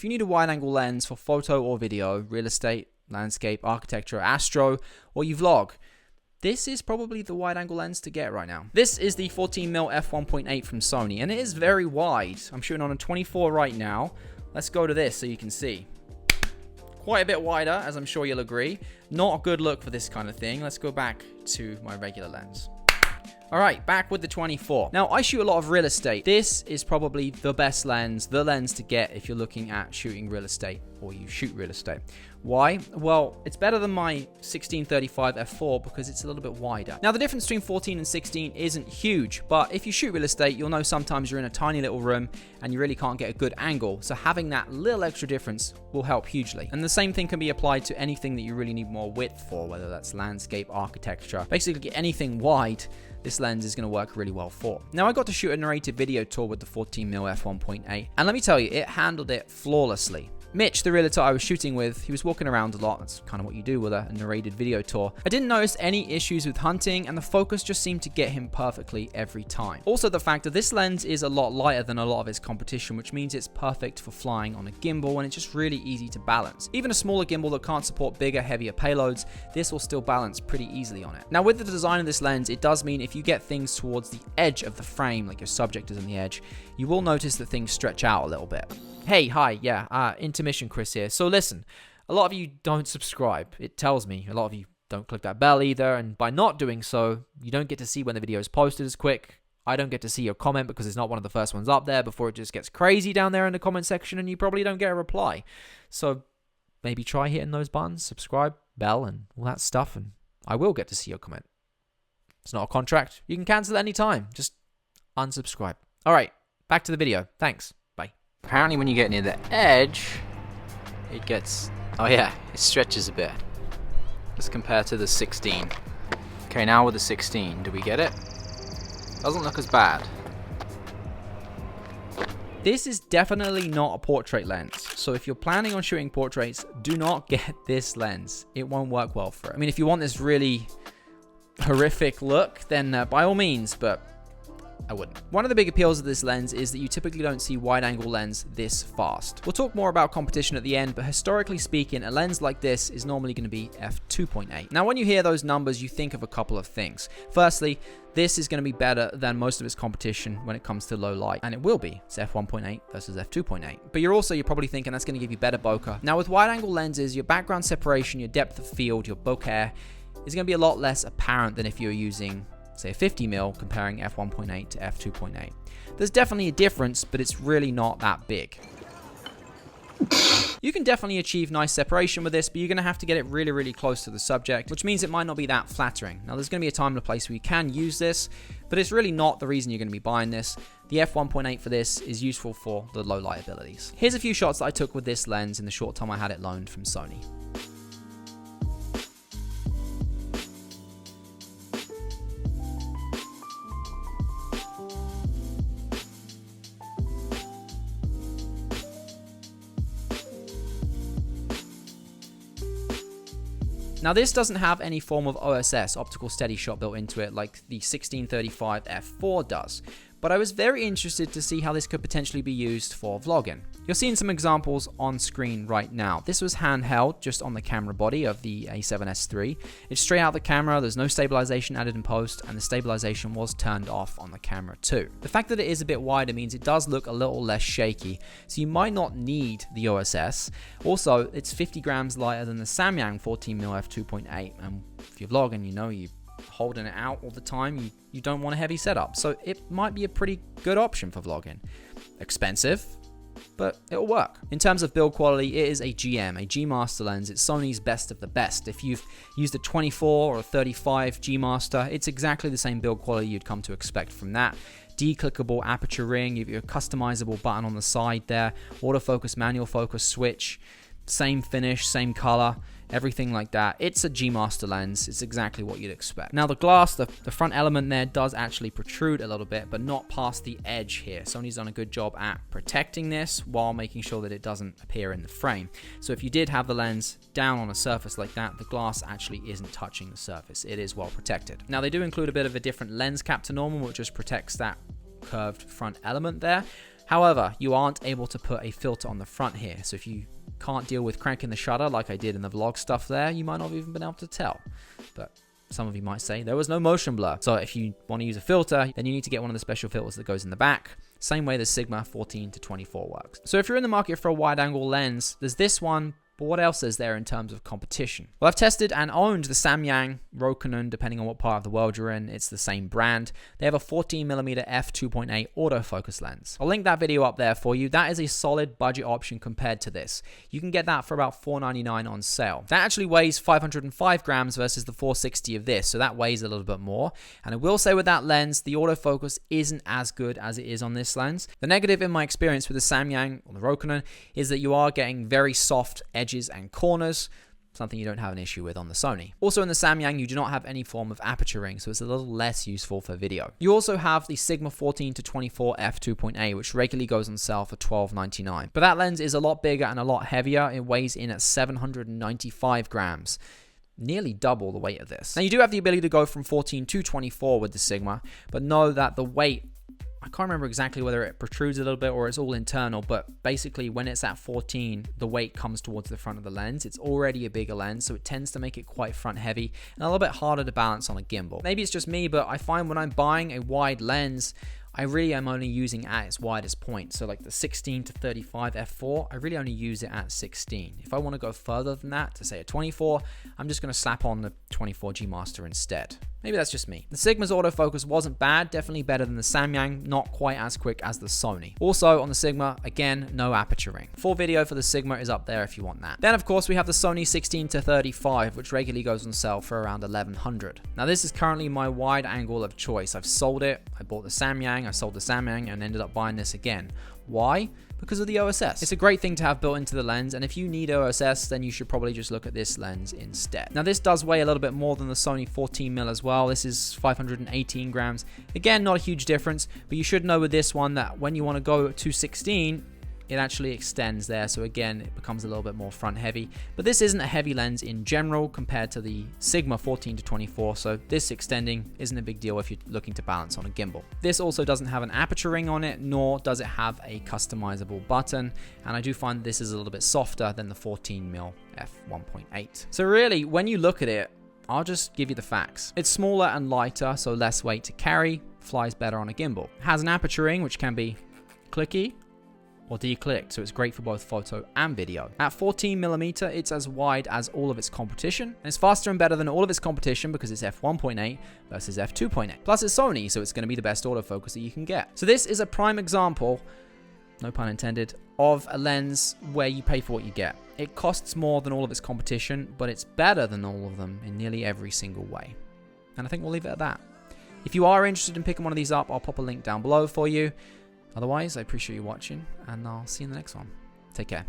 If you need a wide-angle lens for photo or video, real estate, landscape, architecture, astro, or you vlog, this is probably the wide-angle lens to get right now. This is the 14mm F1.8 from Sony, and it is very wide. I'm shooting on a 24 right now. Let's go to this so you can see. Quite a bit wider, as I'm sure you'll agree. Not a good look for this kind of thing. Let's go back to my regular lens. Alright, back with the 24. Now, I shoot a lot of real estate. This is probably the best lens, the lens to get if you're looking at shooting real estate or you shoot real estate. Why? Well, it's better than my 1635 f4 because it's a little bit wider. Now, the difference between 14 and 16 isn't huge, but if you shoot real estate, you'll know sometimes you're in a tiny little room and you really can't get a good angle. So having that little extra difference will help hugely. And the same thing can be applied to anything that you really need more width for, whether that's landscape, architecture, basically anything wide. This lens is going to work really well for. Now, I got to shoot a narrated video tour with the 14mm f1.8, and let me tell you, it handled it flawlessly. Mitch, the realtor I was shooting with, he was walking around a lot. That's kind of what you do with a narrated video tour. I didn't notice any issues with hunting, and the focus just seemed to get him perfectly every time. Also, the fact that this lens is a lot lighter than a lot of its competition, which means it's perfect for flying on a gimbal, and it's just really easy to balance. Even a smaller gimbal that can't support bigger, heavier payloads, this will still balance pretty easily on it. Now, with the design of this lens, it does mean if you get things towards the edge of the frame, like your subject is on the edge, you will notice that things stretch out a little bit. Hey, hi, yeah, intermission Chris here. So listen, a lot of you don't subscribe. It tells me a lot of you don't click that bell either, and by not doing so, you don't get to see when the video is posted as quick. I don't get to see your comment because it's not one of the first ones up there before it just gets crazy down there in the comment section, and you probably don't get a reply. So maybe try hitting those buttons, subscribe, bell, and all that stuff, and I will get to see your comment. It's not a contract. You can cancel at any time. Just unsubscribe. All right, back to the video. Thanks. Apparently when you get near the edge, it gets, oh yeah, it stretches a bit. Let's compare to the 16. Okay, now with the 16, do we get it? Doesn't look as bad. This is definitely not a portrait lens. So if you're planning on shooting portraits, do not get this lens. It won't work well for it. I mean, if you want this really horrific look, then by all means, but I wouldn't. One of the big appeals of this lens is that you typically don't see wide-angle lens this fast. We'll talk more about competition at the end, but historically speaking, a lens like this is normally going to be f2.8. Now, when you hear those numbers, you think of a couple of things. Firstly, this is going to be better than most of its competition when it comes to low light, and it will be. It's f1.8 versus f2.8. But you're probably thinking that's going to give you better bokeh. Now, with wide-angle lenses, your background separation, your depth of field, your bokeh is going to be a lot less apparent than if you're using, say, a 50mm comparing f1.8 to f2.8. There's definitely a difference, but it's really not that big. You can definitely achieve nice separation with this, but you're going to have to get it really, really close to the subject, which means it might not be that flattering. Now, there's going to be a time and a place where you can use this, but it's really not the reason you're going to be buying this. The f1.8 for this is useful for the low light abilities. Here's a few shots that I took with this lens in the short time I had it loaned from Sony. Now, this doesn't have any form of OSS, optical steady shot, built into it like the 1635 f4 does, but I was very interested to see how this could potentially be used for vlogging. You're seeing some examples on screen right now. This was handheld just on the camera body of the A7S III. It's straight out the camera, there's no stabilization added in post, and the stabilization was turned off on the camera too. The fact that it is a bit wider means it does look a little less shaky, so you might not need the OSS. Also, it's 50 grams lighter than the Samyang 14mm f2.8, and if you're vlogging, you know you're holding it out all the time, you don't want a heavy setup, so it might be a pretty good option for vlogging. Expensive, but it'll work. In terms of build quality, it is a GM, a G Master lens. It's Sony's best of the best. If you've used a 24 or a 35 G Master, it's exactly the same build quality you'd come to expect from that. Declickable aperture ring, you have your customizable button on the side there, autofocus, manual focus switch, same finish, same color, everything like that. It's a G Master lens. It's exactly what you'd expect. Now, the glass, the front element there does actually protrude a little bit, but not past the edge here. Sony's done a good job at protecting this while making sure that it doesn't appear in the frame. So if you did have the lens down on a surface like that, the glass actually isn't touching the surface. It is well protected. Now, they do include a bit of a different lens cap to normal, which just protects that curved front element there. However, you aren't able to put a filter on the front here. So if you can't deal with cranking the shutter like I did in the vlog stuff there, you might not have even been able to tell. But some of you might say there was no motion blur. So if you want to use a filter, then you need to get one of the special filters that goes in the back. Same way the Sigma 14-24 works. So if you're in the market for a wide angle lens, there's this one. But what else is there in terms of competition? Well, I've tested and owned the Samyang, Rokinon, depending on what part of the world you're in. It's the same brand. They have a 14mm F2.8 autofocus lens. I'll link that video up there for you. That is a solid budget option compared to this. You can get that for about $4.99 on sale. That actually weighs 505 grams versus the 460 of this, so that weighs a little bit more. And I will say with that lens, the autofocus isn't as good as it is on this lens. The negative in my experience with the Samyang or the Rokinon is that you are getting very soft edges and corners, something you don't have an issue with on the Sony. Also in the Samyang, you do not have any form of aperture ring, so it's a little less useful for video. You also have the Sigma 14-24 F2.8, which regularly goes on sale for $12.99. But that lens is a lot bigger and a lot heavier. It weighs in at 795 grams. Nearly double the weight of this. Now you do have the ability to go from 14 to 24 with the Sigma, but know that the weight, I can't remember exactly whether it protrudes a little bit or it's all internal, but basically when it's at 14, the weight comes towards the front of the lens. It's already a bigger lens, so it tends to make it quite front heavy and a little bit harder to balance on a gimbal. Maybe it's just me, but I find when I'm buying a wide lens, I really am only using at its widest point. So like the 16-35 f4, I really only use it at 16. If I want to go further than that, to say a 24, I'm just going to slap on the 24 G Master instead. Maybe that's just me. The Sigma's autofocus wasn't bad, definitely better than the Samyang, not quite as quick as the Sony. Also on the Sigma, again, no aperture ring. Full video for the Sigma is up there if you want that. Then of course we have the Sony 16-35, which regularly goes on sale for around $1,100. Now this is currently my wide angle of choice. I've sold it, I bought the Samyang, I sold the Samyang and ended up buying this again. Why? Because of the OSS. It's a great thing to have built into the lens, and if you need OSS, then you should probably just look at this lens instead. Now this does weigh a little bit more than the Sony 14mm as well. This is 518 grams. Again, not a huge difference, but you should know with this one that when you want to go to 16, it actually extends there, so again it becomes a little bit more front heavy. But this isn't a heavy lens in general compared to the Sigma 14-24, so this extending isn't a big deal if you're looking to balance on a gimbal. This also doesn't have an aperture ring on it, nor does it have a customizable button, and I do find this is a little bit softer than the 14mm F1.8. So really, when you look at it, I'll just give you the facts. It's smaller and lighter, so less weight to carry, flies better on a gimbal. It has an aperture ring, which can be clicky or declicked, so it's great for both photo and video. At 14mm, it's as wide as all of its competition, and it's faster and better than all of its competition because it's f1.8 versus f2.8. Plus it's Sony, so it's going to be the best autofocus that you can get. So this is a prime example, no pun intended, of a lens where you pay for what you get. It costs more than all of its competition, but it's better than all of them in nearly every single way. And I think we'll leave it at that. If you are interested in picking one of these up, I'll pop a link down below for you. Otherwise, I appreciate you watching, and I'll see you in the next one. Take care.